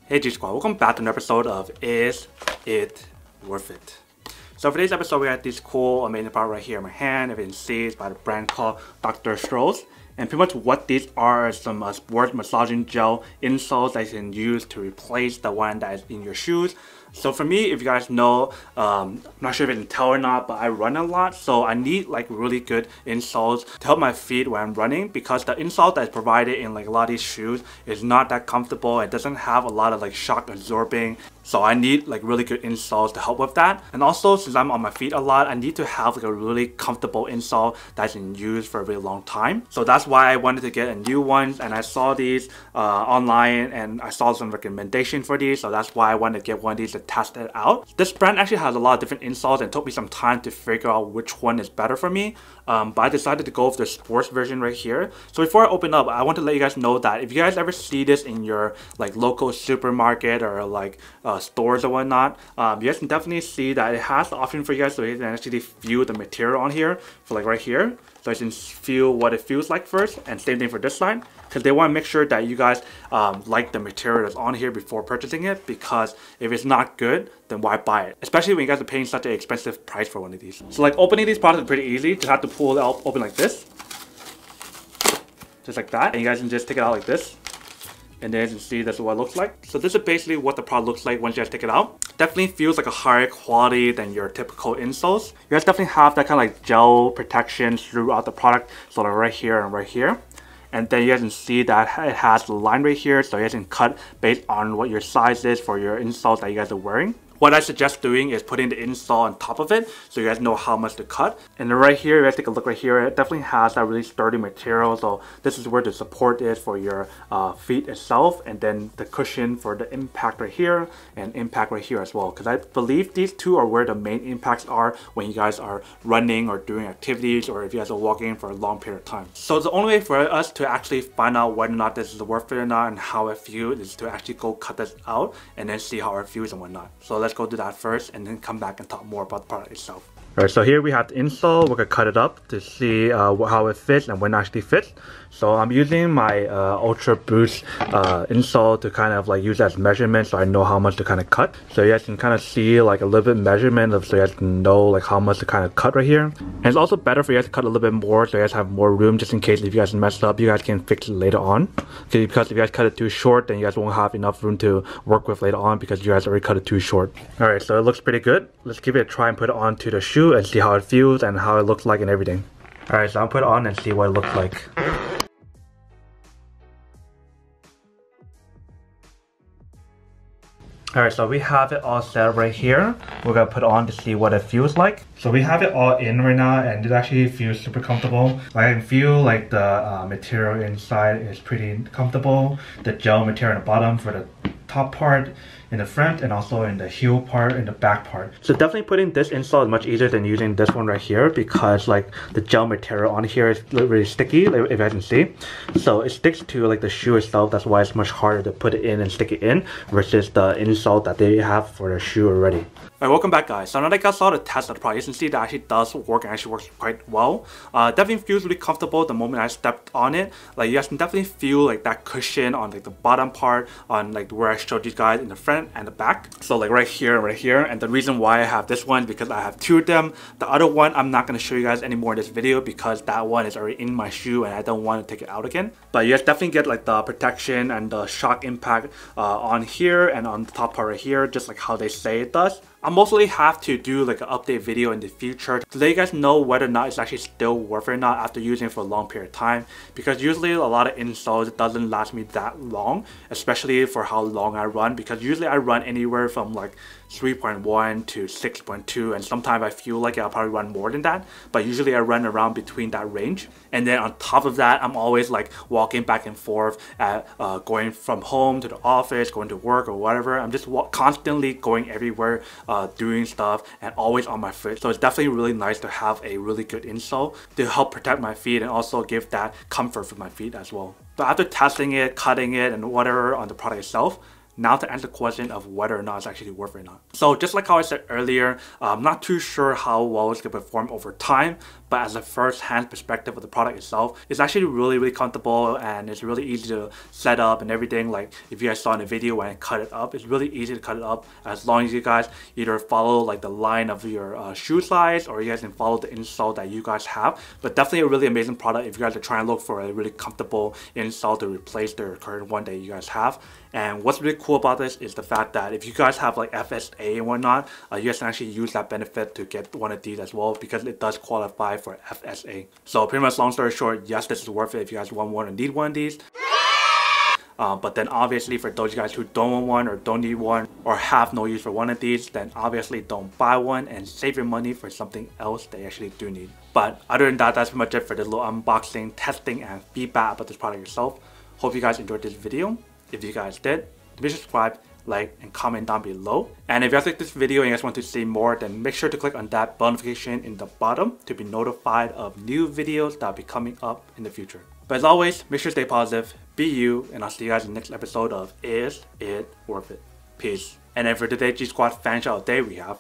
Hey G Squad, welcome back to an episode of Is It Worth It? So for today's episode, we have this cool amazing product right here in my hand. If you can see, it's by the brand called Dr. Scholl. And pretty much what these are is some sport massaging gel insoles that you can use to replace the one that is in your shoes. So for me, if you guys know, I'm not sure if you can tell or not, but I run a lot. So I need like really good insoles to help my feet when I'm running, because the insole that is provided in like a lot of these shoes is not that comfortable. It doesn't have a lot of like shock absorbing. So I need like really good insoles to help with that. And also, since I'm on my feet a lot, I need to have like a really comfortable insole that I can use for a really long time. So that's why I wanted to get a new one. And I saw these online and I saw some recommendation for these. So that's why I wanted to get one of these to test it out. This brand actually has a lot of different insoles and it took me some time to figure out which one is better for me. But I decided to go with the sports version right here. So before I open up, I want to let you guys know that if you guys ever see this in your like local supermarket or like stores or whatnot, you guys can definitely see that it has the option for you guys so you can actually feel the material on here for like right here. So you can feel what it feels like first, and same thing for this side, because they want to make sure that you guys like the material that's on here before purchasing it, because if it's not good, then why buy it? Especially when you guys are paying such an expensive price for one of these. So like opening these products is pretty easy. Just have to pull it out open like this. Just like that. And you guys can just take it out like this. And then you can see that's what it looks like. So this is basically what the product looks like once you guys take it out. Definitely feels like a higher quality than your typical insoles. You guys definitely have that kind of like gel protection throughout the product. So like right here and right here. And then you guys can see that it has the line right here, so you guys can cut based on what your size is for your insoles that you guys are wearing. What I suggest doing is putting the insole on top of it so you guys know how much to cut. And then right here, you guys take a look right here, it definitely has that really sturdy material. So this is where the support is for your feet itself, and then the cushion for the impact right here and impact right here as well. Because I believe these two are where the main impacts are when you guys are running or doing activities, or if you guys are walking for a long period of time. So the only way for us to actually find out whether or not this is worth it or not and how it feels is to actually go cut this out and then see how it feels and whatnot. So let's go do that first and then come back and talk more about the product itself. Alright, so here we have the insole. We're going to cut it up to see how it fits and when it actually fits. So I'm using my Ultra Boost insole to kind of like use as measurement so I know how much to kind of cut. So you guys can kind of see like a little bit measurement of, so you guys can know like how much to kind of cut right here. And it's also better for you guys to cut a little bit more so you guys have more room, just in case if you guys mess up, you guys can fix it later on. Okay, because if you guys cut it too short, then you guys won't have enough room to work with later on because you guys already cut it too short. Alright, so it looks pretty good. Let's give it a try and put it onto the shoe and see how it feels and how it looks like and everything. Alright, so I'll put it on and see what it looks like. Alright, so we have it all set right here. We're gonna put it on to see what it feels like. So we have it all in right now and it actually feels super comfortable. I can feel like the material inside is pretty comfortable. The gel material on the bottom for the top part, in the front, and also in the heel part and the back part. So definitely putting this insole is much easier than using this one right here, because like the gel material on here is really sticky, like, if you guys can see. So it sticks to like the shoe itself. That's why it's much harder to put it in and stick it in versus the insole that they have for the shoe already. Alright, welcome back guys. So now that I saw the test of the product, you can see that actually does work and actually works quite well. Definitely feels really comfortable the moment I stepped on it. Like you guys can definitely feel like that cushion on like the bottom part, on like where I showed you guys in the front and the back. So like right here and right here. And the reason why I have this one is because I have two of them. The other one I'm not going to show you guys anymore in this video because that one is already in my shoe and I don't want to take it out again. But you guys definitely get like the protection and the shock impact on here and on the top part right here, just like how they say it does. I'll mostly have to do like an update video in the future to let you guys know whether or not it's actually still worth it or not after using it for a long period of time, because usually a lot of insoles doesn't last me that long, especially for how long I run, because usually I run anywhere from like 3.1 to 6.2, and sometimes I feel like I'll probably run more than that, but usually I run around between that range. And then on top of that, I'm always like walking back and forth at going from home to the office, going to work or whatever. I'm just constantly going everywhere, doing stuff, and always on my foot. So it's definitely really nice to have a really good insole to help protect my feet and also give that comfort for my feet as well. So after testing it, cutting it, and whatever on the product itself, Now to answer the question of whether or not it's actually worth it or not. So just like how I said earlier, I'm not too sure how well it's going to perform over time, but as a first-hand perspective of the product itself, it's actually really comfortable and it's really easy to set up and everything. Like if you guys saw in the video when I cut it up, it's really easy to cut it up as long as you guys either follow like the line of your shoe size, or you guys can follow the insole that you guys have. But definitely a really amazing product if you guys are trying to look for a really comfortable insole to replace the current one that you guys have. And what's really cool about this is the fact that if you guys have like FSA and whatnot, you guys can actually use that benefit to get one of these as well, because it does qualify for FSA. So pretty much long story short, yes, this is worth it if you guys want one or need one of these. But then obviously for those guys who don't want one or don't need one or have no use for one of these, then obviously don't buy one and save your money for something else that you actually do need. But other than that, that's pretty much it for the little unboxing, testing, and feedback about this product itself. Hope you guys enjoyed this video. If you guys did, please subscribe, like, and comment down below. And if you guys like this video and you guys want to see more, then make sure to click on that bell notification in the bottom to be notified of new videos that will be coming up in the future. But as always, make sure to stay positive, be you, and I'll see you guys in the next episode of Is It Worth It? Peace. And then for today, G Squad fan shout out day we have